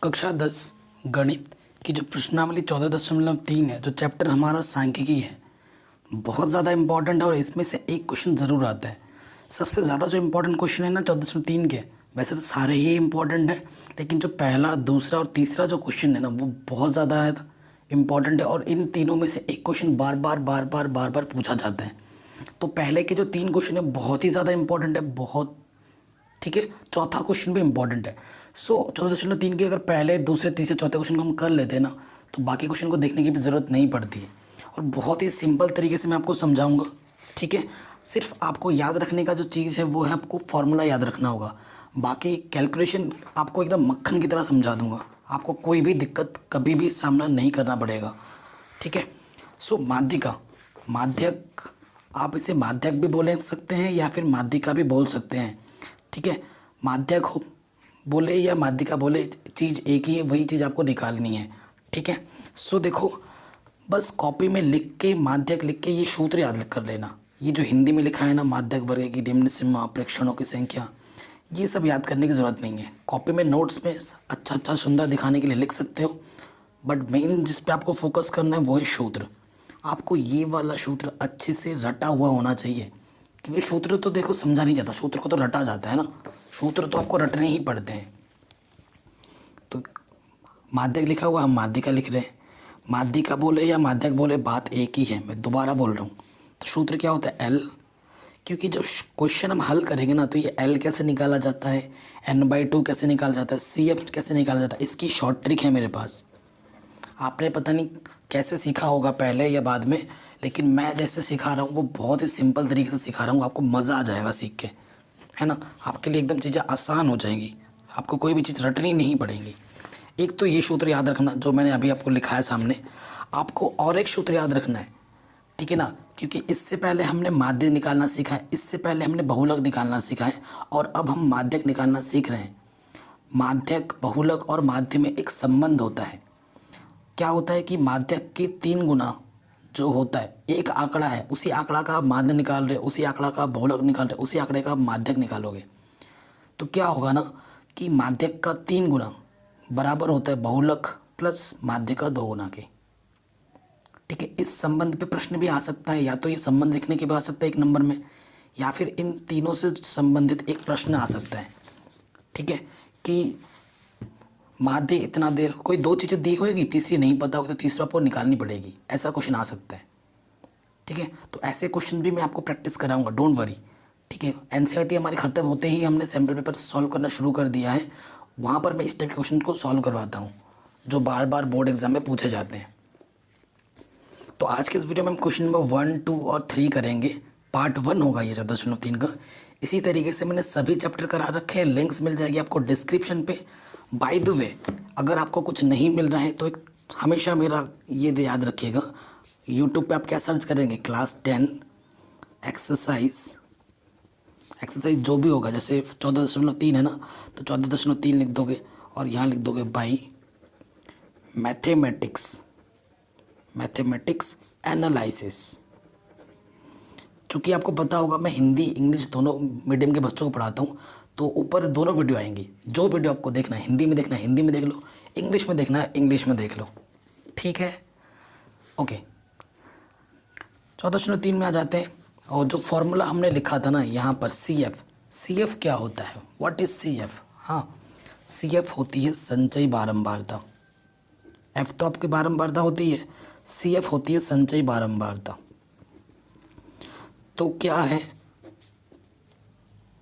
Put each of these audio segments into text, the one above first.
कक्षा 10 गणित की जो प्रश्नावली 14.3 है, जो चैप्टर हमारा सांख्यिकी है, बहुत ज़्यादा इम्पॉर्टेंट है और इसमें से एक क्वेश्चन ज़रूर आता है। सबसे ज़्यादा जो इम्पोर्टेंट क्वेश्चन है ना 14.3 के, वैसे तो सारे ही इम्पॉर्टेंट है, लेकिन जो पहला, दूसरा और तीसरा जो क्वेश्चन है ना, वो बहुत ज़्यादा इम्पॉर्टेंट है और इन तीनों में से एक क्वेश्चन बार बार पूछा जाता है। तो पहले के जो 3 क्वेश्चन है बहुत ही ज़्यादा इंपॉर्टेंट है, बहुत, ठीक है। चौथा क्वेश्चन भी इंपॉर्टेंट है। सो 14.3 के अगर पहले, दूसरे, तीसरे, चौथे क्वेश्चन को हम कर लेते हैं ना, तो बाकी क्वेश्चन को देखने की भी ज़रूरत नहीं पड़ती है और बहुत ही सिंपल तरीके से मैं आपको समझाऊंगा, ठीक है। सिर्फ आपको याद रखने का जो चीज़ है वो है, आपको फॉर्मूला याद रखना होगा। बाकी कैलकुलेशन आपको एकदम मक्खन की तरह समझा दूंगा, आपको कोई भी दिक्कत कभी भी सामना नहीं करना पड़ेगा, ठीक है। सो माध्यिका, माध्यक, आप इसे माध्यक भी बोल सकते हैं या फिर माध्यिका भी बोल सकते हैं, ठीक है। माध्यक हो बोले या माध्यिका बोले, चीज़ एक ही है, वही चीज़ आपको निकालनी है, ठीक है। सो देखो, बस कॉपी में लिख के, माध्यक लिख के ये सूत्र याद कर लेना। ये जो हिंदी में लिखा है ना, माध्यक वर्ग की निम्न सीमा, प्रेक्षणों की संख्या, ये सब याद करने की ज़रूरत नहीं है। कॉपी में नोट्स में अच्छा सुंदर दिखाने के लिए लिख सकते हो, बट मेन जिस पे आपको फोकस करना है वो है सूत्र। आपको ये वाला सूत्र अच्छे से रटा हुआ होना चाहिए, क्योंकि सूत्र तो देखो समझा नहीं जाता, सूत्र को तो रटा जाता है ना, सूत्र तो आपको रटने ही पड़ते हैं। तो माध्यक लिखा हुआ, हम माध्यिका लिख रहे हैं। माध्यिका बोले या माध्यक बोले, बात एक ही है, मैं दोबारा बोल रहा हूँ। तो सूत्र क्या होता है? एल। क्योंकि जब क्वेश्चन हम हल करेंगे ना, तो ये एल कैसे निकाला जाता है, n/2 कैसे निकाला जाता है, CF कैसे निकाला जाता है, इसकी शॉर्ट ट्रिक है मेरे पास। आपने पता नहीं कैसे सीखा होगा, पहले या बाद में, लेकिन मैं जैसे सिखा रहा हूँ वो बहुत ही सिंपल तरीके से सिखा रहा हूँ, आपको मज़ा आ जाएगा सीख के, है ना। आपके लिए एकदम चीज़ें आसान हो जाएंगी, आपको कोई भी चीज़ रटनी नहीं पड़ेगी। एक तो ये सूत्र याद रखना जो मैंने अभी आपको लिखा है सामने, आपको और एक सूत्र याद रखना है, ठीक है ना। क्योंकि इससे पहले हमने माध्य निकालना सीखा है, इससे पहले हमने बहुलक निकालना सीखा है, और अब हम माध्यक निकालना सीख रहे हैं। माध्यक, बहुलक और माध्य में एक संबंध होता है। क्या होता है कि माध्यक के 3 गुना जो होता है, एक आंकड़ा है, उसी आंकड़ा का आप माध्य निकाल रहे, उसी आंकड़ा का आप बहुलक निकाल रहे, उसी आंकड़े का आप माध्यक निकालोगे, तो क्या होगा ना कि माध्यक का 3 गुना बराबर होता है बहुलक प्लस माध्य का 2 गुना के, ठीक है। इस संबंध पे प्रश्न भी आ सकता है, या तो ये संबंध लिखने के भी आ सकता है 1 नंबर में, या फिर इन तीनों से संबंधित एक प्रश्न आ सकता है, ठीक है। कि माध्य इतना देर, कोई 2 चीज़ें दी होगी, तीसरी नहीं पता होगी तो तीसरा आपको निकालनी पड़ेगी, ऐसा क्वेश्चन आ सकता है, ठीक है। तो ऐसे क्वेश्चन भी मैं आपको प्रैक्टिस कराऊंगा, डोंट वरी, ठीक है। NCERT हमारी ख़त्म होते ही हमने सैम्पल पेपर सॉल्व करना शुरू कर दिया है, वहाँ पर मैं इस टाइप के क्वेश्चन को सॉल्व करवाता हूँ जो बार बार बोर्ड एग्जाम में पूछे जाते हैं। तो आज के इस वीडियो में हम क्वेश्चन नंबर 1, 2 और 3 करेंगे। पार्ट 1 होगा ये 14.3 का। इसी तरीके से मैंने सभी चैप्टर करा रखे हैं, लिंक्स मिल जाएगी आपको डिस्क्रिप्शन पे। बाय द वे, अगर आपको कुछ नहीं मिल रहा है तो एक हमेशा मेरा ये याद रखिएगा, यूट्यूब पे आप क्या सर्च करेंगे, क्लास 10 एक्सरसाइज जो भी होगा, जैसे 14.3 है ना, तो 14.3 लिख दोगे और यहाँ लिख दोगे बाई मैथमेटिक्स एनालिसिस। चूँकि आपको पता होगा मैं हिंदी इंग्लिश दोनों मीडियम के बच्चों को पढ़ाता हूँ, तो ऊपर दोनों वीडियो आएंगी। जो वीडियो आपको देखना है, हिंदी में देखना है हिंदी में देख लो, इंग्लिश में देखना है इंग्लिश में देख लो, ठीक है, ओके। 14.3 में आ जाते हैं, और जो फॉर्मूला हमने लिखा था ना यहाँ पर, CF क्या होता है, व्हाट इज़ CF? हाँ, CF होती है संचयी बारंबारता। F तो आपकी बारंबारता होती है, CF होती है संचयी बारंबारता। तो क्या है,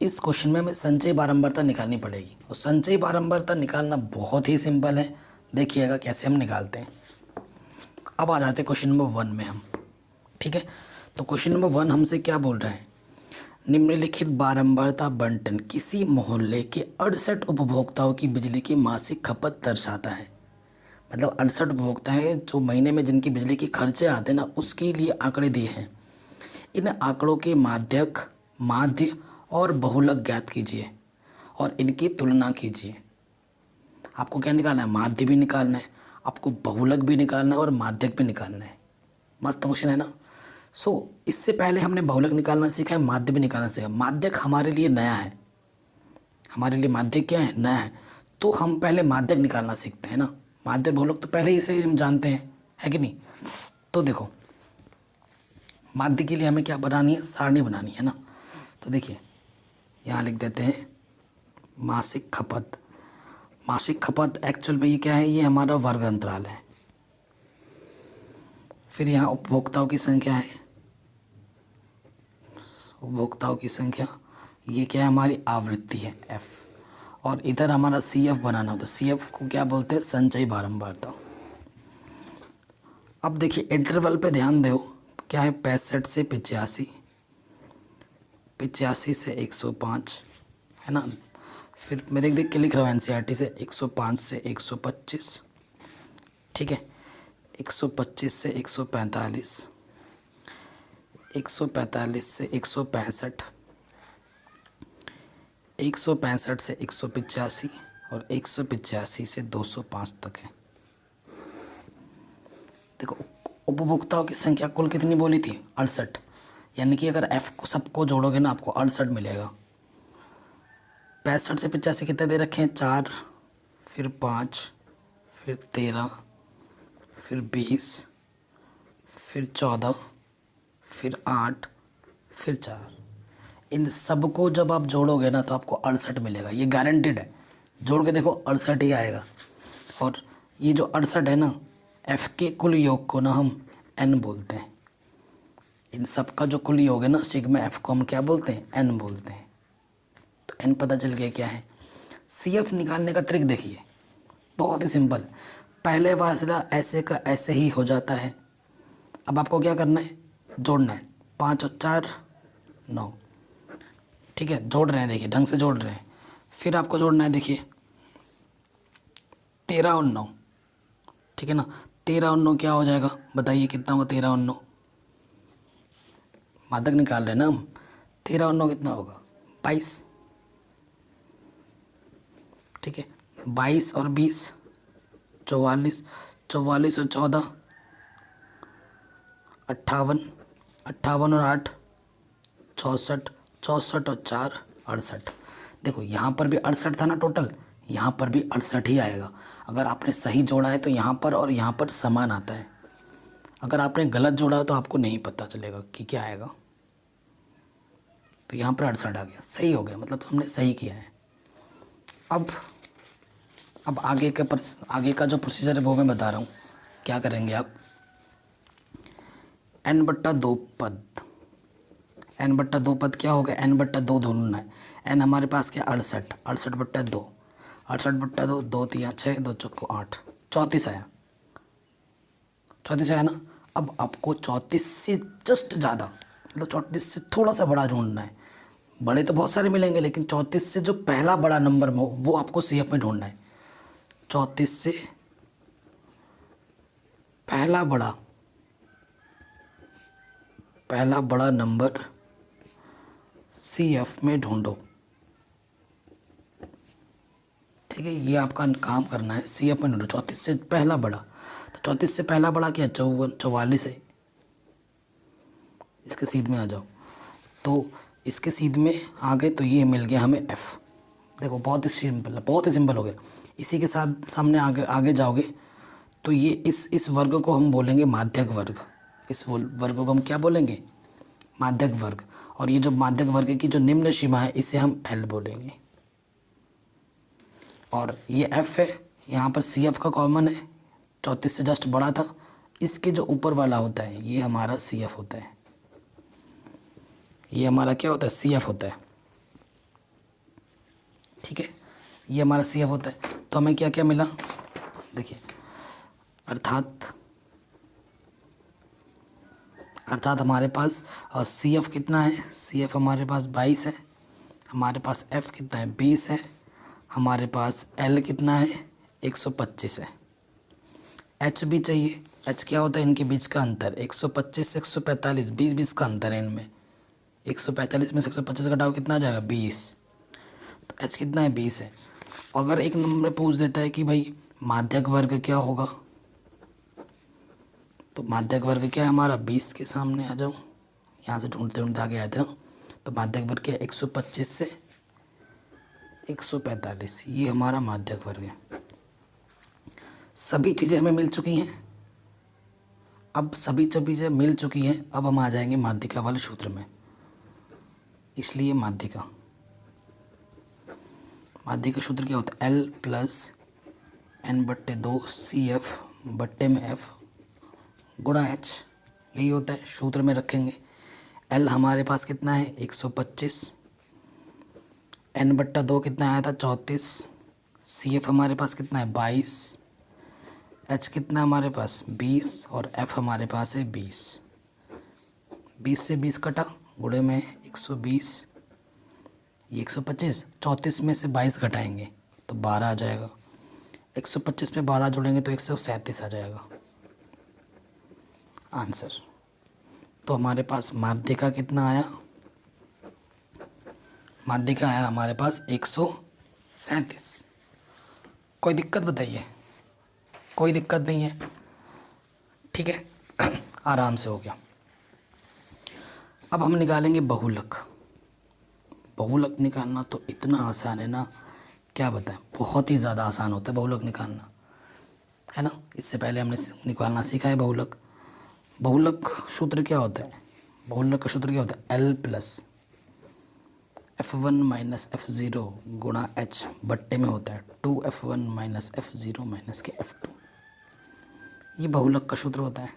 इस क्वेश्चन में हमें संचयी बारंबारता निकालनी पड़ेगी, और संचयी बारंबारता निकालना बहुत ही सिंपल है, देखिएगा कैसे हम निकालते हैं। अब आ जाते हैं क्वेश्चन नंबर 1 में हम, ठीक है। तो क्वेश्चन नंबर 1 हमसे क्या बोल रहे हैं, निम्नलिखित बारंबारता बंटन किसी मोहल्ले के 68 उपभोक्ताओं की बिजली की मासिक खपत दर्शाता है। मतलब 68 उपभोक्ता हैं जो महीने में जिनकी बिजली के खर्चे आते हैं ना, उसके लिए आंकड़े दिए हैं। इन आंकड़ों के माध्यक, माध्य और बहुलक ज्ञात कीजिए और इनकी तुलना कीजिए। आपको क्या निकालना है, माध्य भी निकालना है, आपको बहुलक भी निकालना है और माध्यक भी निकालना है। मस्त क्वेश्चन है ना। इससे पहले हमने बहुलक निकालना सीखा है, माध्य भी निकालना सीखा। माध्यक हमारे लिए नया है, हमारे लिए माध्यक क्या है, नया है। तो हम पहले माध्यक निकालना सीखते हैं ना। माध्यक बहुलक तो पहले ही से हम जानते हैं, है कि नहीं। तो देखो माध्य के लिए हमें क्या बनानी है, सारणी बनानी है ना। तो देखिए यहाँ लिख देते हैं मासिक खपत। मासिक खपत एक्चुअल में ये क्या है, ये हमारा वर्ग अंतराल है। फिर यहाँ उपभोक्ताओं की संख्या है, उपभोक्ताओं की संख्या, ये क्या है, हमारी आवृत्ति है एफ। और इधर हमारा सी एफ बनाना होता है। सी एफ को क्या बोलते हैं, संचयी बारंबारता। अब देखिए इंटरवल पे ध्यान दो, क्या है 65 से 85, 85 से 105, है ना। फिर मैं देख के लिख रहा हूँ एनसीईआरटी से 105 से 125, ठीक है। 125 से 145, 145 से 165, 165 से 185 और 185 से 205 तक है। देखो उपभोक्ताओं की संख्या कुल कितनी बोली थी, 68, यानी कि अगर एफ को सबको जोड़ोगे ना आपको 68 मिलेगा। 65 से 85 कितने दे रखे हैं, 4, फिर 5, फिर 13, फिर 20, फिर 14, फिर 8, फिर 4। इन सबको जब आप जोड़ोगे ना तो आपको 68 मिलेगा, ये गारंटेड है। जोड़ के देखो 68 ही आएगा। और ये जो 68 है ना, एफ के कुल योग को ना हम एन बोलते हैं। इन सब का जो कुल योग है ना सिग्मा एफ को हम क्या बोलते हैं, एन बोलते हैं। तो एन पता चल गया क्या है। सी एफ निकालने का ट्रिक देखिए, बहुत ही सिंपल। पहले फासला ऐसे का ऐसे ही हो जाता है। अब आपको क्या करना है, जोड़ना है। 5 और 4 9, ठीक है। जोड़ रहे हैं, देखिए ढंग से जोड़ रहे हैं। फिर आपको जोड़ना है, देखिए 13 और 9, ठीक है ना। 13 और 9 क्या हो जाएगा, बताइए कितना होगा 13 और 9, मादक निकाल रहे हैं ना हम। 13 और 9 कितना होगा, 22, ठीक है। 22 और 20 44, 44 और 14 58, 58 और 8 64, 64 और 4 68। देखो यहाँ पर भी 68 था ना टोटल, यहाँ पर भी 68 ही आएगा। अगर आपने सही जोड़ा है तो यहाँ पर और यहाँ पर समान आता है। अगर आपने गलत जोड़ा तो आपको नहीं पता चलेगा कि क्या आएगा। तो यहाँ पर 68 आ गया, सही हो गया, मतलब हमने सही किया है। अब आगे का जो प्रोसीजर है वो मैं बता रहा हूँ। क्या करेंगे आप, n/2 पद, n/2 पद क्या होगा, n/2 ढूंढना है। n हमारे पास क्या, 68, 68/2, 68/2, 2 3 6, 2 चौको 8, 34 आया, 34 आया ना। अब आपको 34 से जस्ट ज़्यादा, मतलब 34 से थोड़ा सा बड़ा ढूंढना है। बड़े तो बहुत सारे मिलेंगे, लेकिन 34 से जो पहला बड़ा नंबर में हो वो आपको सी एफ में ढूंढना है। 34 से पहला बड़ा नंबर सी एफ में ढूंढो, ठीक है। ये आपका काम करना है, सी एफ में ढूंढो 34 से पहला बड़ा। तो 34 से पहला बड़ा क्या, 44 है। इसके सीध में आ जाओ, तो इसके सीध में आ गए तो ये मिल गया हमें एफ। देखो बहुत ही सिंपल हो गया। इसी के साथ सामने आगे जाओगे तो ये इस वर्ग को हम बोलेंगे माध्यक वर्ग। इस वर्ग को हम क्या बोलेंगे, माध्यक वर्ग। और ये जो माध्यक वर्ग की जो निम्न सीमा है इसे हम एल बोलेंगे। और ये एफ है, यहाँ पर सी एफ का कॉमन है, 34 से जस्ट बड़ा था। इसके जो ऊपर वाला होता है ये हमारा सी एफ होता है। ये हमारा क्या होता है, सी एफ होता है, ठीक है। ये हमारा सी एफ होता है। तो हमें क्या क्या मिला, देखिए अर्थात हमारे पास सी एफ कितना है, सी एफ हमारे पास 22 है, हमारे पास एफ कितना है 20 है, हमारे पास एल कितना है 125 है। एच भी चाहिए। एच क्या होता है, इनके बीच का अंतर, 125 से 145, 20 का अंतर है इनमें। 145 में से 125 घटाओ कितना आ जाएगा, 20। तो एच कितना है, 20 है। अगर एक नंबर पूछ देता है कि भाई माध्यक वर्ग क्या होगा, तो माध्यक वर्ग क्या है हमारा, 20 के सामने आ जाओ, यहाँ से ढूंढते ढूंढते आगे आए थे ना। तो माध्यक वर्ग क्या है, 125 से 145, ये हमारा माध्यक वर्ग है। सभी चीज़ें हमें मिल चुकी हैं। अब सभी चीज़ें मिल चुकी हैं, अब हम आ जाएंगे माध्यिका वाले सूत्र में। इसलिए माध्यिका सूत्र क्या होता है? L प्लस N/2 CF बट्टे में F गुणा H, यही होता है। सूत्र में रखेंगे। L हमारे पास कितना है? 125। N/2 कितना आया था? 34। CF हमारे पास कितना है? 22। H कितना हमारे पास? 20 और F हमारे पास है 20। 20 से 20 कटा, गुणे में 120, ये 125। 34 में से 22 घटाएंगे तो 12 आ जाएगा। 125 में 12 जोड़ेंगे तो 137 आ जाएगा आंसर। तो हमारे पास माध्यिका कितना आया? माध्यिका आया हमारे पास 137। कोई दिक्कत बताइए? कोई दिक्कत नहीं है, ठीक है। आराम से हो गया। अब हम निकालेंगे बहुलक। बहुलक निकालना तो इतना आसान है ना, क्या बताएं, बहुत ही ज़्यादा आसान होता है बहुलक निकालना, है ना। इससे पहले हमने निकालना सीखा है बहुलक। बहुलक सूत्र क्या होता है? बहुलक का सूत्र क्या होता है? L plus F1 minus F0 गुणा H बट्टे में होता है 2F1 माइनस F0 माइनस के F2। ये बहुलक का सूत्र होता है।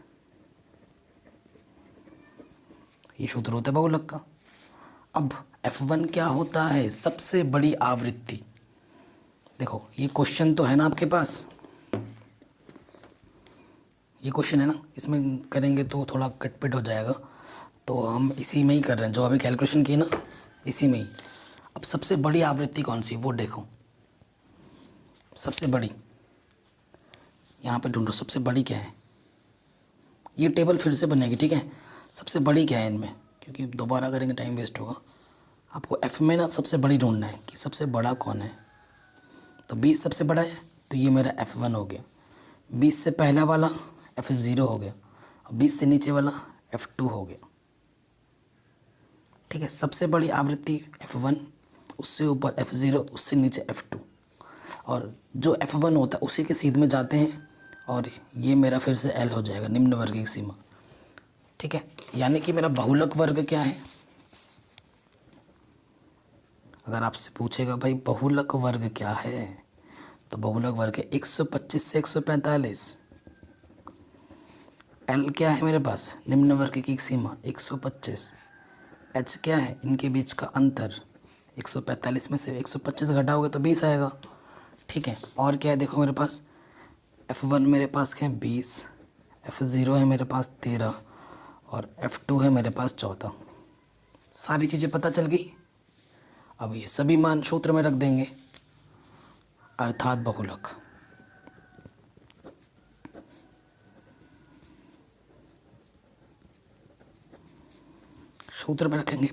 ये सूत्र होता है बहुलक का। अब F1 क्या होता है? सबसे बड़ी आवृत्ति। देखो ये क्वेश्चन तो है ना आपके पास, ये क्वेश्चन है ना, इसमें करेंगे तो थोड़ा कटपिट हो जाएगा, तो हम इसी में ही कर रहे हैं जो अभी कैलकुलेशन की ना, इसी में ही। अब सबसे बड़ी आवृत्ति कौन सी, वो देखो। सबसे बड़ी यहाँ पे ढूंढो, सबसे बड़ी क्या है? ये टेबल फिर से बनेगी, ठीक है। सबसे बड़ी क्या है इनमें, क्योंकि दोबारा करेंगे टाइम वेस्ट होगा। आपको F में ना सबसे बड़ी ढूंढना है कि सबसे बड़ा कौन है। तो 20 सबसे बड़ा है, तो ये मेरा F1 हो गया। 20 से पहला वाला F0 हो गया, और 20 से नीचे वाला F2 हो गया, ठीक है। सबसे बड़ी आवृत्ति F1, उससे ऊपर F0, उससे नीचे F2, और जो F1 होता है उसी के सीध में जाते हैं, और ये मेरा फिर से L हो जाएगा, निम्न वर्ग की सीमा, ठीक है। यानी कि मेरा बहुलक वर्ग क्या है? अगर आपसे पूछेगा भाई बहुलक वर्ग क्या है, तो बहुलक वर्ग है 125 से 145। L क्या है मेरे पास? निम्न वर्ग की सीमा 125। H क्या है? इनके बीच का अंतर 145 में से 125 घटाओगे तो 20 आएगा, ठीक है। और क्या है देखो मेरे पास, F1 मेरे पास है 20, F0 है मेरे पास 13, और F2 है मेरे पास 14। सारी चीज़ें पता चल गई। अब ये सभी मान सूत्र में रख देंगे, अर्थात बहुलक। सूत्र में रखेंगे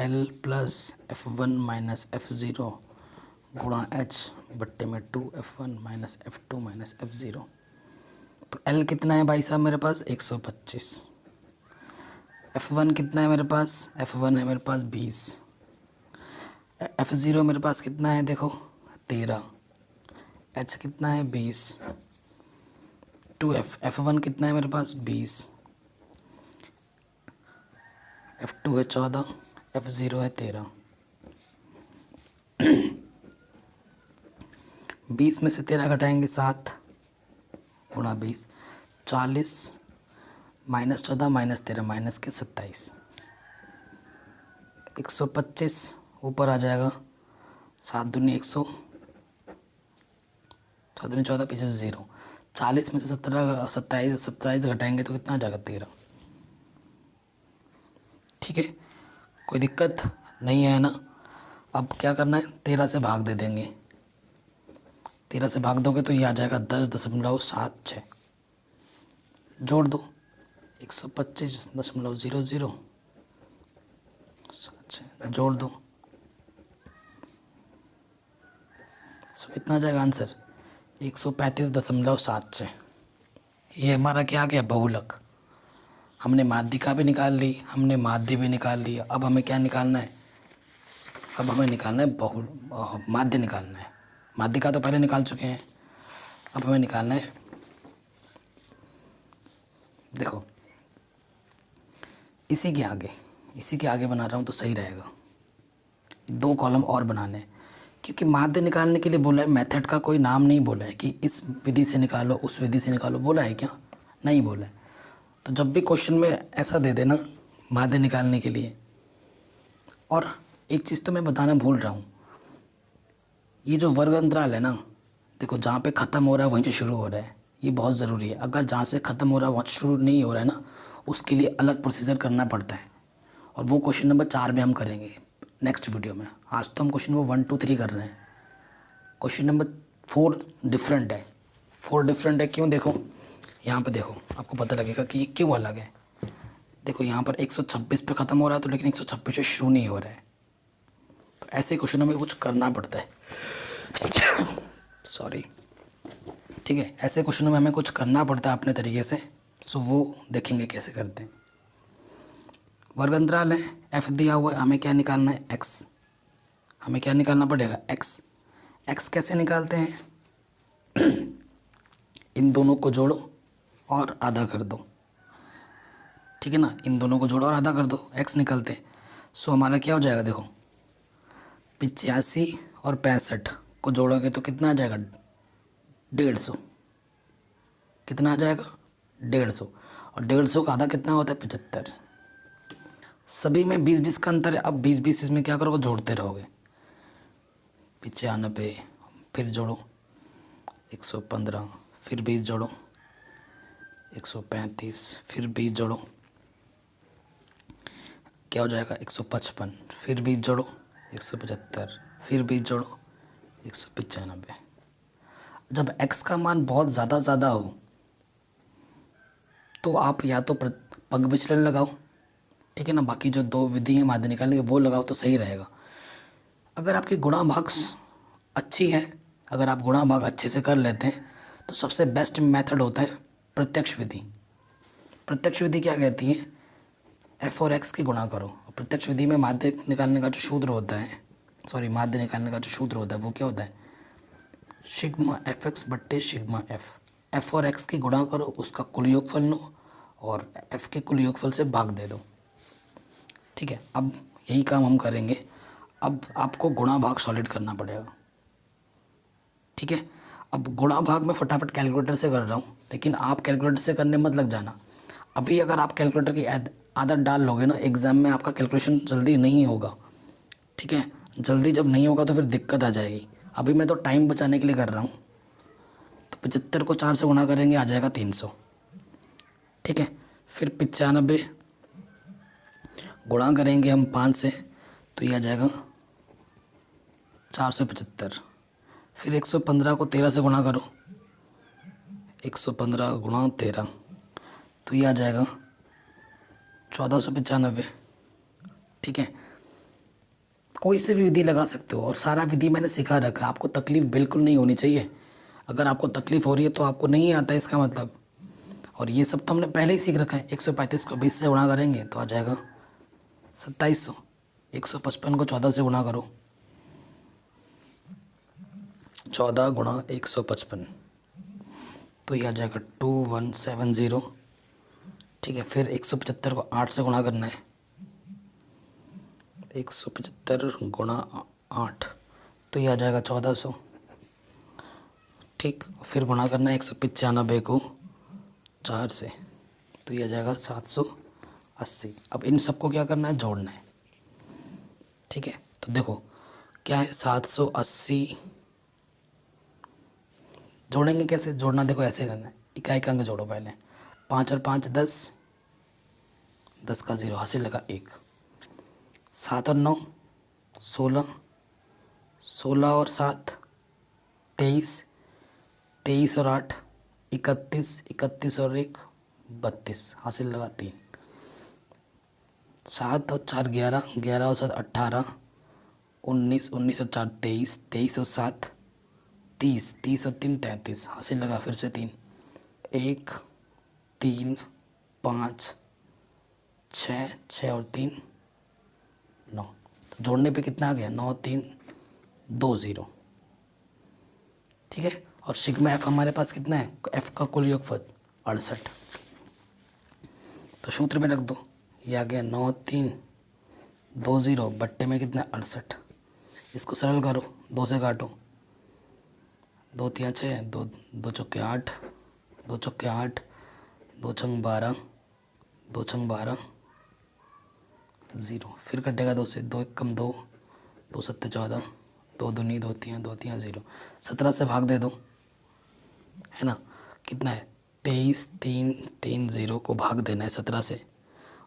L plus F1 minus F0 गुणा H बट्टे में 2F1 minus F2 minus F0। तो L कितना है भाई साहब मेरे पास? 125। F1 कितना है मेरे पास? F1 है मेरे पास 20। F0 मेरे पास कितना है देखो? 13। H कितना है? 20। 2F F1 कितना है मेरे पास? 20। F2 है 14, F0 है 13। 20 में से 13 घटाएंगे 7 गुणा 20, 40 माइनस 14 माइनस 13 माइनस के 27। 125 ऊपर आ जाएगा, 7 दूनी 100, 7 दूनी 14, पीछे से 0। 40 में से 27 घटाएंगे तो कितना आ जाएगा? 13, ठीक है। कोई दिक्कत नहीं है ना। अब क्या करना है, 13 से भाग दे देंगे। 13 से भाग दोगे तो ये आ जाएगा 10.76। जोड़ दो 125.00, जोड़ दो, सो कितना आ जाएगा आंसर? 135.76। ये हमारा क्या आ गया? बहुलक। हमने माध्यिका भी निकाल ली, हमने माध्य भी निकाल लिया। अब हमें क्या निकालना है? अब हमें निकालना है माध्य निकालना है। माध्य का तो पहले निकाल चुके हैं, अब हमें निकालना है, देखो इसी के आगे बना रहा हूँ तो सही रहेगा। 2 कॉलम और बनाने हैं, क्योंकि माध्य निकालने के लिए बोला है, मेथड का कोई नाम नहीं बोला है कि इस विधि से निकालो उस विधि से निकालो, बोला है क्या? नहीं बोला है। तो जब भी क्वेश्चन में ऐसा दे देना माध्य निकालने के लिए। और एक चीज़ तो मैं बताना भूल रहा हूँ, ये जो वर्ग अंतराल है ना, देखो जहाँ पे ख़त्म हो रहा है वहीं से शुरू हो रहा है, ये बहुत ज़रूरी है। अगर जहाँ से ख़त्म हो रहा है वहाँ शुरू नहीं हो रहा है ना, उसके लिए अलग प्रोसीजर करना पड़ता है, और वो क्वेश्चन नंबर 4 में हम करेंगे नेक्स्ट वीडियो में। आज तो हम क्वेश्चन नंबर 1 2 3 कर रहे हैं। क्वेश्चन नंबर 4 डिफरेंट है। 4 डिफरेंट है क्यों? देखो यहाँ पे, देखो आपको पता लगेगा कि ये क्यों अलग है। देखो यहाँ पर 126 पे ख़त्म हो रहा है, तो लेकिन 126 से शुरू नहीं हो रहा है। तो ऐसे क्वेश्चन में कुछ करना पड़ता है सॉरी, ठीक है, ऐसे क्वेश्चन में हमें कुछ करना पड़ता है अपने तरीके से। सो वो देखेंगे कैसे करते हैं। वर्ग अंतराल है, एफ दिया हुआ है, हमें क्या निकालना है? एक्स। हमें क्या निकालना पड़ेगा? एक्स। एक्स कैसे निकालते हैं? इन दोनों को जोड़ो और आधा कर दो, ठीक है ना, इन दोनों को जोड़ो और आधा कर दो, एक्स निकलते हैं। सो हमारा क्या हो जाएगा? देखो 85 और 65 को जोड़ोगे तो कितना आ जाएगा? 150। कितना आ जाएगा? 150। और 150 का आधा कितना होता है? 75। सभी में 20-20 का अंतर है। अब 20-20 इसमें क्या करोगे? जोड़ते रहोगे। 95 फिर जोड़ो 115, फिर 20 जोड़ो 135, फिर 20 जोड़ो, क्या हो जाएगा? 155, फिर 20 जोड़ो 175, फिर 20 जोड़ो 195। जब x का मान बहुत ज़्यादा हो तो आप या तो पग विचलन लगाओ, ठीक है ना, बाकी जो 2 विधि है माध्य निकालने की वो लगाओ तो सही रहेगा। अगर आपकी गुणा भाग अच्छी है, अगर आप गुणा भाग अच्छे से कर लेते हैं तो सबसे बेस्ट मेथड होता है प्रत्यक्ष विधि। प्रत्यक्ष विधि क्या कहती है? एफ और एक्स की गुणा करो। और प्रत्यक्ष विधि में माध्य निकालने का जो सूत्र होता है, माध्य निकालने का जो सूत्र होता है वो क्या होता है? सिग्मा एफ एक्स बट्टे सिग्मा एफ। एफ और एक्स की गुणा करो, उसका कुल योगफल लो और एफ के कुल योगफल से भाग दे दो, ठीक है। अब यही काम हम करेंगे। अब आपको गुणा भाग सॉलिड करना पड़ेगा, ठीक है। अब गुणा भाग में फटाफट कैलकुलेटर से कर रहा हूँ, लेकिन आप कैलकुलेटर से करने मत लग जाना। अभी अगर आप कैलकुलेटर की आदत डाल लोगे ना, एग्ज़ाम में आपका कैलकुलेशन जल्दी नहीं होगा, ठीक है। जल्दी जब नहीं होगा तो फिर दिक्कत आ जाएगी। अभी मैं तो टाइम बचाने के लिए कर रहा हूँ। तो 75 को 4 से गुणा करेंगे, आ जाएगा 300, ठीक है। फिर 95 गुणा करेंगे हम 5 से, तो ये आ जाएगा 475। फिर 115 को 13 से गुणा करो, 115 गुणा 13, तो ये आ जाएगा 1495, ठीक है। कोई सी भी विधि लगा सकते हो, और सारा विधि मैंने सिखा रखा है, आपको तकलीफ़ बिल्कुल नहीं होनी चाहिए। अगर आपको तकलीफ़ हो रही है तो आपको नहीं आता है इसका मतलब। और ये सब तो हमने पहले ही सीख रखा है। 135 को 20 से गुणा करेंगे तो आ जाएगा 2700। 155 को 14 से गुणा करो, 14 गुणा 155, तो ये आ जाएगा 2170, ठीक है। फिर 175 को 8 से गुणा करना है, 175 गुणा 8, तो ये आ जाएगा 1400, ठीक। फिर गुणा करना है 195 को 4 से, तो ये आ जाएगा 780। अब इन सबको क्या करना है? जोड़ना है, ठीक है। तो देखो क्या है, 780 जोड़ेंगे कैसे? जोड़ना देखो ऐसे करना है, इकाई का अंक जोड़ो पहले। 5 और 5 10, 10 का 0, हासिल लगा 1। 7 और 9 16, 16 और 7 23, 23 और 8 31, 31 और 1 32, हासिल लगा 3। 7 और 4 11, 11 और 7 18, 19, 19 और 4 23, 23 और 7 30, 30 और 3 33, हासिल लगा फिर से 3। 1 3 5 6, 6 और 3 9, तो जोड़ने पे कितना आ गया 9 3 2 0। ठीक है, और सिग्मा एफ हमारे पास कितना है, एफ का कुल योगफल 68। तो सूत्र में रख दो, ये आ गया 9 3 2 0 बट्टे में कितना 68। इसको सरल करो, 2 से काटो, 2 3 6, 2 चौके 8, 2 चौके 8, 2 छंग 12, 2 छंग 12 0। फिर कटेगा 2 से, 2 1 कम 2, 2 7 14, 2 दूनी 2 3 2 3 0। 17 से भाग दे दो, है ना, कितना है 23 3 3 0 को भाग देना है 17 से,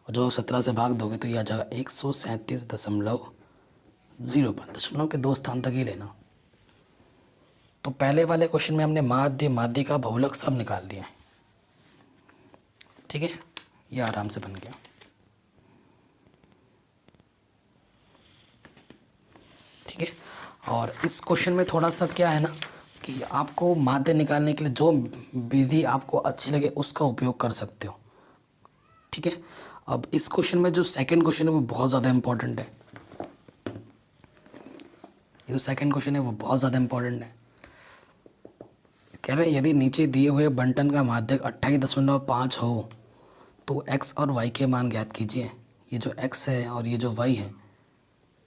और जो 17 से भाग दोगे तो ये आ जाएगा 137.05। दशमलव के 2 स्थान तक ही लेना। तो पहले वाले क्वेश्चन में हमने माध्य, माध्यिका, बहुलक सब निकाल लिया है। ठीक है, ये आराम से बन गया। ठीक है, और इस क्वेश्चन में थोड़ा सा क्या है ना कि आपको माध्य निकालने के लिए जो विधि आपको अच्छी लगे उसका उपयोग कर सकते हो। ठीक है, अब इस क्वेश्चन में जो सेकंड क्वेश्चन है वो बहुत ज़्यादा इंपॉर्टेंट है। ये जो सेकंड क्वेश्चन है वो बहुत ज़्यादा इंपॉर्टेंट है। कह रहे हैं यदि नीचे दिए हुए बंटन का माध्यक 28.5 हो तो x और y के मान ज्ञात कीजिए। ये जो x है और ये जो y है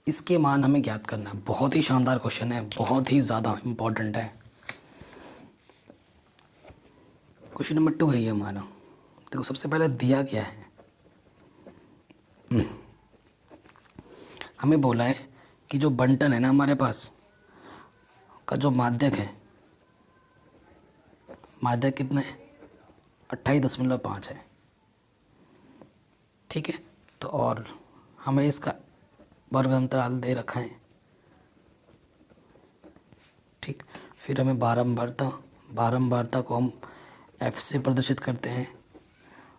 इसके मान हमें ज्ञात करना है। बहुत ही शानदार क्वेश्चन है, बहुत ही ज़्यादा इम्पोर्टेंट है। क्वेश्चन नंबर 2 है ये हमारा। देखो सबसे पहले दिया क्या है, हमें बोला है कि जो बंटन है ना हमारे पास का जो माध्यक है, माध्यक कितना है 28.5 है। ठीक है, तो और हमें इसका वर्ग अंतराल दे रखा है। ठीक, फिर हमें बारंबारता को हम f से प्रदर्शित करते हैं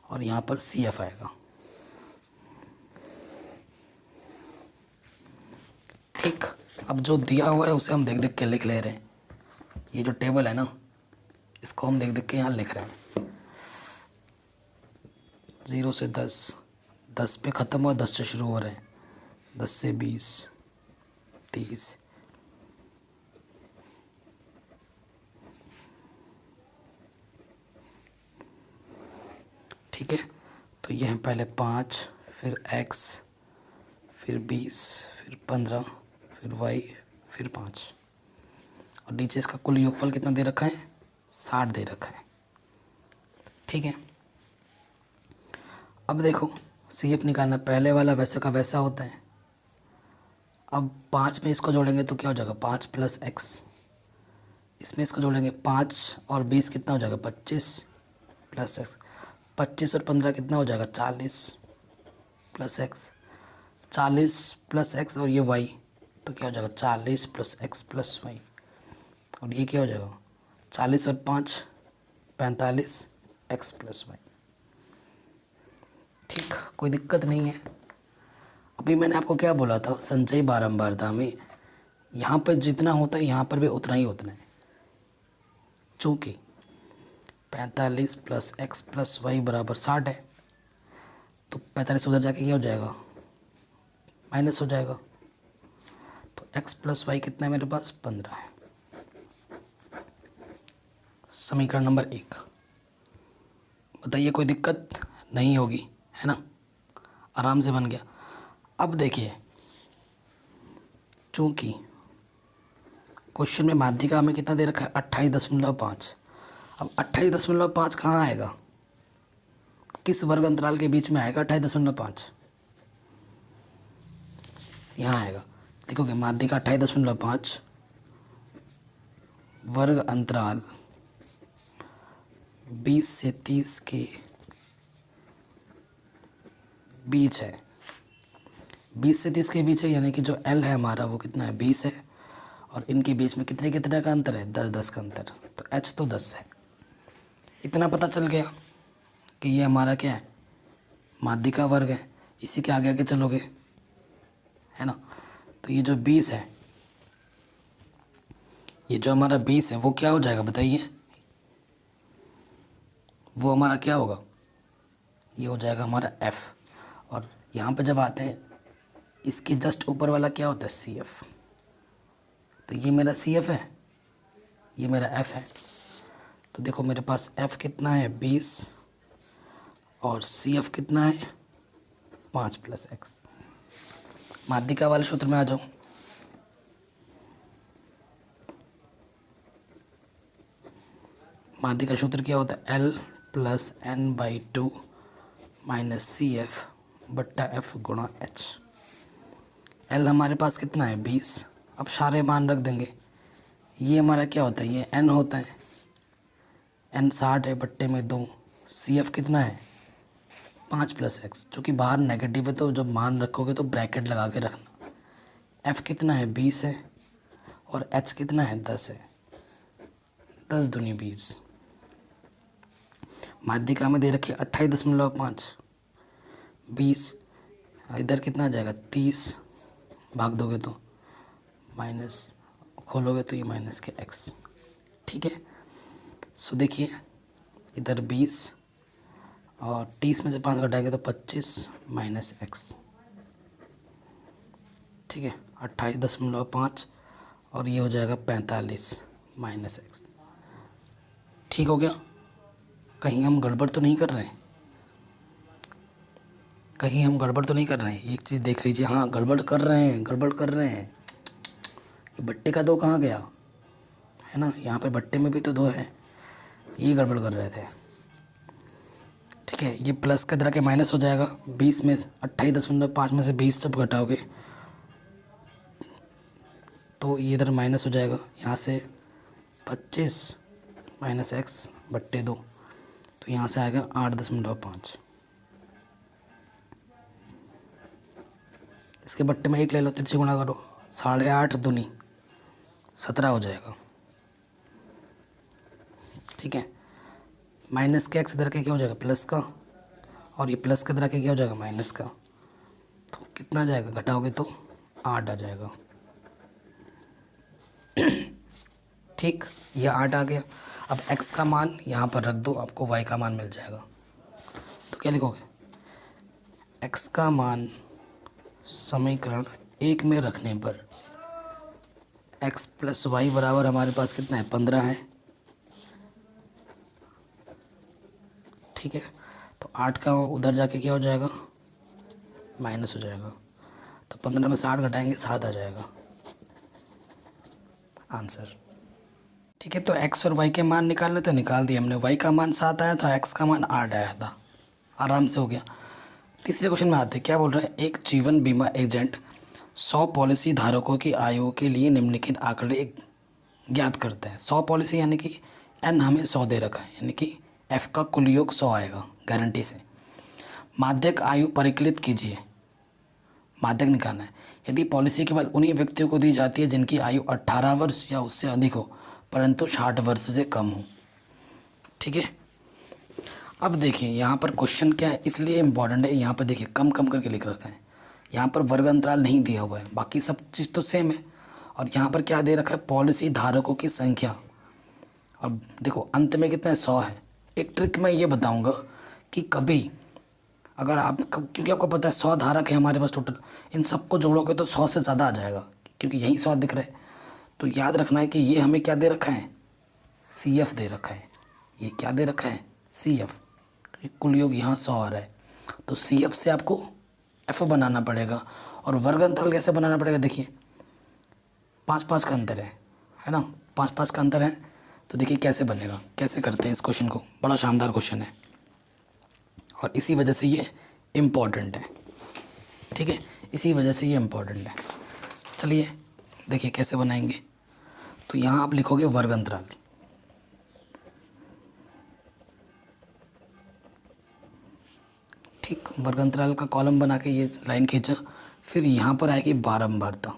और यहाँ पर CF आएगा। ठीक, अब जो दिया हुआ है उसे हम देख देख के लिख ले रहे हैं। ये जो टेबल है ना इसको हम देख देख के यहाँ लिख रहे हैं। 0 से 10, 10 पे ख़त्म हुआ, 10 से शुरू हो रहे हैं, 10 से 20, 30, ठीक है। तो ये है पहले 5, फिर x, फिर 20, फिर 15, फिर y, फिर 5, और नीचे इसका कुल योगफल कितना दे रखा है 60 दे रखा है। ठीक है, अब देखो CF निकालना, पहले वाला वैसे का वैसा होता है। अब 5 में इसको जोड़ेंगे तो क्या हो जाएगा 5 + x, इसमें इसको जोड़ेंगे 5 और 20 कितना हो जाएगा 25 + x, 25 और 15 कितना हो जाएगा 40 + x, 40 + x और ये y तो क्या हो जाएगा 40 + x + y, और ये क्या हो जाएगा 40 और 5 45 x + y। ठीक, कोई दिक्कत नहीं है। अभी मैंने आपको क्या बोला था, संचयी बारंबारता में यहाँ पर जितना होता है यहाँ पर भी उतना ही होता है। चूँकि 45 + x + y = 60 है, तो 45 उधर जाके क्या हो जाएगा माइनस हो जाएगा। तो x + y कितना है मेरे पास 15 है। समीकरण नंबर 1, बताइए कोई दिक्कत नहीं होगी, है ना, आराम से बन गया। अब देखिए चूँकि क्वेश्चन में माध्यिका हमें कितना दे रखा है 28.5। अब 28.5 कहाँ आएगा, किस वर्ग अंतराल के बीच में आएगा 28.5, यहाँ आएगा। देखोगे माध्यिका 28.5 वर्ग अंतराल 20 से 30 के बीच है। 20 से 30 के बीच है, यानी कि जो L है हमारा वो कितना है 20 है, और इनके बीच में कितने कितने का अंतर है 10 का अंतर, तो H तो 10 है। इतना पता चल गया कि ये हमारा क्या है माध्यिका वर्ग है। इसी के आगे आगे चलोगे, है ना, तो ये जो 20 है, ये जो हमारा 20 है वो क्या हो जाएगा बताइए, वो हमारा क्या होगा, ये हो जाएगा हमारा F। और यहाँ पे जब आते हैं इसके जस्ट ऊपर वाला क्या होता है, सी एफ। तो ये मेरा सी एफ है, ये मेरा एफ है। तो देखो मेरे पास एफ कितना है 20 और सी एफ कितना है 5 + x। माध्यिका वाले सूत्र में आ जाओ। माध्यिका सूत्र क्या होता है, L + n/2 - सी एफ बट्टा एफ गुणा h। L हमारे पास कितना है 20। अब सारे मान रख देंगे। ये हमारा क्या होता है, ये n होता है, n 60 है बट्टे में 2। सी एफ कितना है 5 + x, जो कि बाहर नेगेटिव है तो जब मान रखोगे तो ब्रैकेट लगा के रखना। f कितना है 20 है और h कितना है 10 है, 10 दूनी 20। माध्यिका में दे रखे 28.5, 20 इधर कितना आ जाएगा 30, भाग दोगे तो माइनस, खोलोगे तो ये माइनस के x। ठीक है, सो देखिए इधर 20 और 30 में से 5 घटाएंगे तो 25 - x। ठीक है, 28.5 और ये हो जाएगा 45 - x। ठीक हो गया, कहीं हम गड़बड़ तो नहीं कर रहे हैं, कहीं हम गड़बड़ तो नहीं कर रहे हैं। एक चीज़ देख लीजिए, हाँ गड़बड़ कर रहे हैं, गड़बड़ कर रहे हैं। ये बट्टे का 2 कहाँ गया, है ना, यहाँ पे बट्टे में भी तो 2 है, ये गड़बड़ कर रहे थे। ठीक है, ये प्लस का इधर के माइनस हो जाएगा। 20 में 28.5 में से 20 जब घटाओगे तो ये इधर माइनस हो जाएगा, यहाँ से 25 - x बट्टे 2, तो यहाँ से आएगा 8.5। इसके बट्टे में 1 ले लो, 3 से गुणा करो, 8.5 दूनी 17 हो जाएगा। ठीक है, माइनस के x इधर के क्या हो जाएगा प्लस का, और ये प्लस के इधर के क्या हो जाएगा माइनस का। तो कितना आ जाएगा, घटाओगे तो 8 आ जाएगा। ठीक, ये 8 आ गया। अब x का मान यहाँ पर रख दो, आपको y का मान मिल जाएगा। तो क्या लिखोगे, x का मान समीकरण 1 में रखने पर x + y बराबर हमारे पास कितना है 15 है। ठीक है, तो 8 का उधर जाके क्या हो जाएगा माइनस हो जाएगा। तो 15 में 60 घटाएंगे 7 आ जाएगा आंसर। ठीक है, तो x और y के मान निकालने तो निकाल दिए हमने। y का मान 7 आया था, x का मान 8 आया था, आराम से हो गया। तीसरे क्वेश्चन में आते हैं, क्या बोल रहे हैं, एक जीवन बीमा एजेंट 100 पॉलिसी धारकों की आयु के लिए निम्नलिखित आंकड़े ज्ञात करते हैं। 100 पॉलिसी यानी कि n हमें 100 दे रखा है, यानी कि f का कुल योग 100 आएगा गारंटी से। माध्यक आयु परिकलित कीजिए, माध्यक निकालना है। यदि पॉलिसी केवल उन्हीं व्यक्तियों को दी जाती है जिनकी आयु 18 वर्ष या उससे अधिक हो परंतु 60 वर्ष से कम हो। ठीक है, अब देखिए यहाँ पर क्वेश्चन क्या है, इसलिए इम्पॉर्टेंट है। यहाँ पर देखिए कम कम करके लिख रखा है, यहाँ पर वर्ग अंतराल नहीं दिया हुआ है, बाकी सब चीज़ तो सेम है। और यहाँ पर क्या दे रखा है, पॉलिसी धारकों की संख्या। अब देखो अंत में कितना है 100 है। एक ट्रिक मैं ये बताऊँगा कि कभी अगर आप, क्योंकि आपको पता है 100 धारक है हमारे पास टोटल, इन सबको जोड़ोगे तो 100 से ज़्यादा आ जाएगा, क्योंकि यही 100 दिख रहा है। तो याद रखना है कि ये हमें क्या दे रखा है, सी एफ दे रखा है। ये क्या दे रखा है, सी एफ। कुल योग यहाँ 100 आ रहा है, तो सी एफ से आपको एफ बनाना पड़ेगा। और वर्ग अंतराल कैसे बनाना पड़ेगा, देखिए 5-5 का अंतर है ना, 5-5 का अंतर है। तो देखिए कैसे बनेगा, कैसे करते हैं इस क्वेश्चन को, बड़ा शानदार क्वेश्चन है और इसी वजह से ये इम्पॉर्टेंट है। ठीक है, इसी वजह से ये इम्पॉर्टेंट है। चलिए देखिए कैसे बनाएंगे। तो यहाँ आप लिखोगे वर्ग अंतराल, ठीक, वर्ग अंतराल का कॉलम बना के ये लाइन खींचा। फिर यहाँ पर आएगी बारंबारता,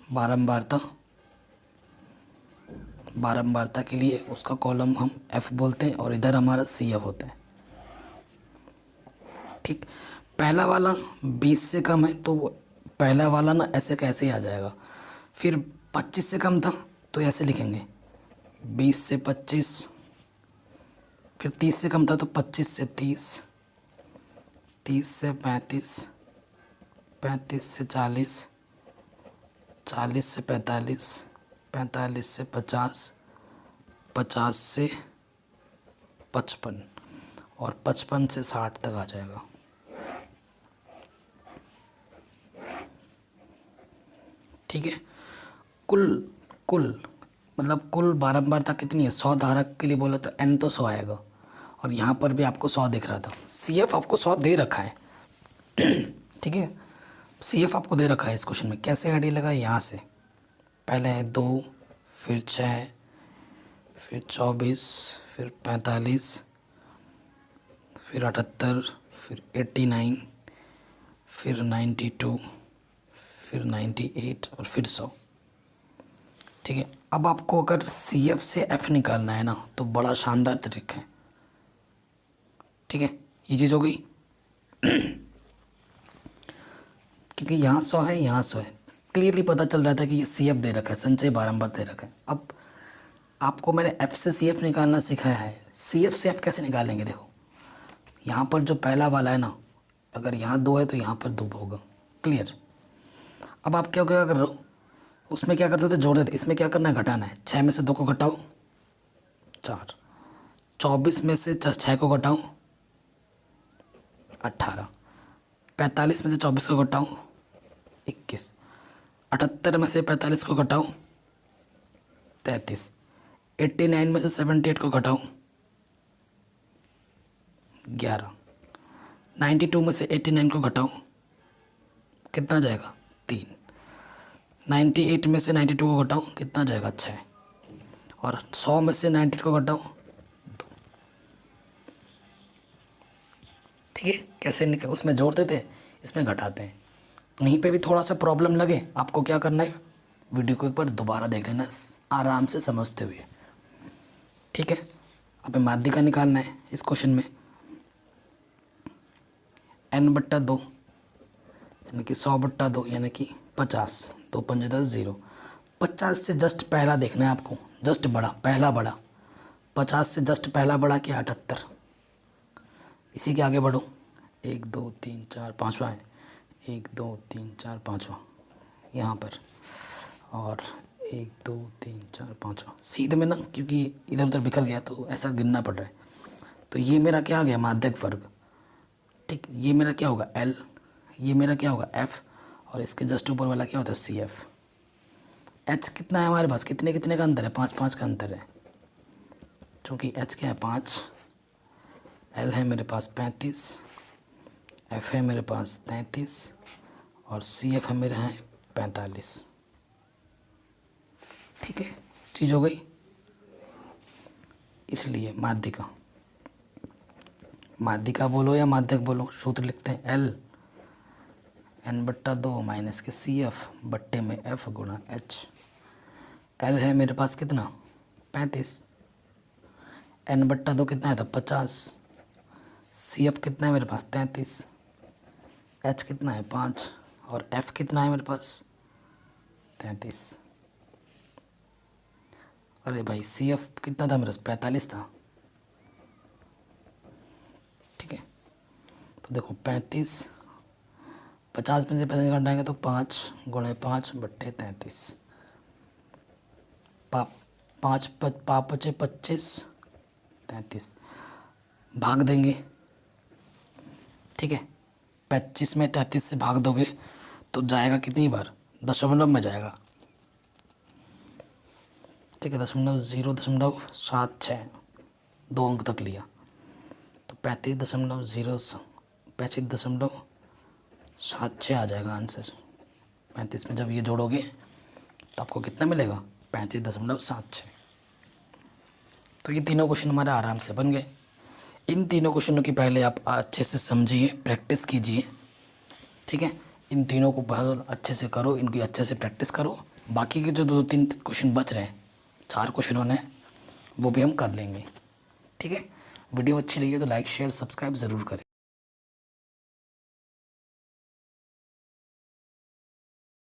बारंबारता, बारंबारता के लिए उसका कॉलम हम एफ बोलते हैं और इधर हमारा सी एफ होता है। ठीक, पहला वाला 20 से कम है तो पहला वाला ना ऐसे कैसे ही आ जाएगा। फिर 25 से कम था तो ऐसे लिखेंगे 20 से 25, फिर 30 से कम था तो 25 से 30, 30 से 35, 35 से 40, 40 से 45, 45 से 50, 50 से 55 और 55 से 60 तक आ जाएगा। ठीक है, कुल मतलब कुल बारंबारता कितनी है? 100 धारक के लिए बोला तो n तो 100 आएगा, और यहाँ पर भी आपको 100 दिख रहा था। CF आपको 100 दे रखा है। ठीक है, CF आपको दे रखा है इस क्वेश्चन में। कैसे आईडी लगा? यहाँ से पहले है 2, फिर 6, फिर 24, फिर 45, फिर 78, फिर 89, फिर 92, फिर 98 और फिर 100। ठीक है, अब आपको अगर CF से F निकालना है ना तो बड़ा शानदार तरीका है। ठीक है, ये चीज़ हो गई। क्योंकि यहाँ 100 है, यहाँ 100 है, क्लियरली पता चल रहा था कि ये CF दे रखा है, संचय बारंबार दे रखा है। अब आपको मैंने F से CF निकालना सिखाया है। CF से F कैसे निकालेंगे? देखो, यहाँ पर जो पहला वाला है ना, अगर यहाँ 2 है तो यहाँ पर 2 होगा। क्लियर? अब आप क्या कर रहे हो, उसमें क्या करते थे? जोड़ देते। इसमें क्या करना है? घटाना है। 6 में से 2 को घटाओ, 4। 24 में से 6 को घटाओ, 18। 45 में से 24 को घटाओ, 21। 78 में से 45 को घटाओ, 33। 89 में से 78 को घटाओ, 11। 92 में से 89 को घटाओ, कितना जाएगा? 3। 98 में से 92 को घटाओ, कितना जाएगा? 6। और 100 में से 98 को घटाओ, 2। ठीक है, कैसे निकल, उसमें जोड़ते थे, इसमें घटाते हैं। कहीं पे भी थोड़ा सा प्रॉब्लम लगे, आपको क्या करना है? वीडियो को एक बार दोबारा देख लेना, आराम से समझते हुए। ठीक है, अब माध्यिका निकालना है इस क्वेश्चन में। n/2 यानी कि 100/2 यानी कि 50। 2 पंजे 10, 0। 50 से जस्ट पहला देखना है आपको, जस्ट बड़ा, पहला बड़ा। 50 से जस्ट पहला बड़ा क्या? 78। इसी के आगे बढ़ो, 1 2 3 4 5वां है, 1 2 3 4 5वां यहाँ पर, और 1 2 3 4 5वां सीधे में ना, क्योंकि इधर उधर बिखर गया तो ऐसा गिनना पड़ रहा है। तो ये मेरा क्या आ गया? माध्यक वर्ग। ठीक, ये मेरा क्या होगा? L, ये मेरा क्या होगा? F, और इसके जस्ट ऊपर वाला क्या होता है? CF। H कितना है हमारे पास? कितने कितने का अंतर है? 5 5 का अंतर है, क्योंकि H क्या है? 5। L है मेरे पास 35, F है मेरे पास 33, और CF है मेरे हैं 45। ठीक है, चीज़ हो गई। इसलिए माध्यिका बोलो या माध्यक बोलो, सूत्र लिखते हैं L n/2 माइनस के CF बट्टे में F गुणा H। L है मेरे पास कितना? 35। n/2 कितना है? था 50। CF कितना है मेरे पास? 33। H कितना है? 5। और F कितना है मेरे पास? 33। अरे भाई, CF कितना था मेरे पास? 45 था। ठीक है, तो देखो 35, 50 में से 35 घटाएंगे तो 5 गुणे 5 बट्टे 33। 5 बचे 25, 33 भाग देंगे। ठीक है, 25 में 33 से भाग दोगे तो जाएगा कितनी बार? दशमलव में जाएगा। ठीक है, 0.076 2 अंक तक लिया तो 35.0 आ जाएगा आंसर। 35 में जब ये जोड़ोगे तो आपको कितना मिलेगा? 35.76। तो ये तीनों क्वेश्चन हमारे आराम से बन गए। इन तीनों क्वेश्चनों की पहले आप अच्छे से समझिए, प्रैक्टिस कीजिए। ठीक है, इन तीनों को बहुत अच्छे से करो, इनकी अच्छे से प्रैक्टिस करो। बाकी के जो 2-3 क्वेश्चन बच रहे हैं, 4 क्वेश्चन होने हैं, वो भी हम कर लेंगे। ठीक है, वीडियो अच्छी लगी तो लाइक शेयर सब्सक्राइब ज़रूर करें।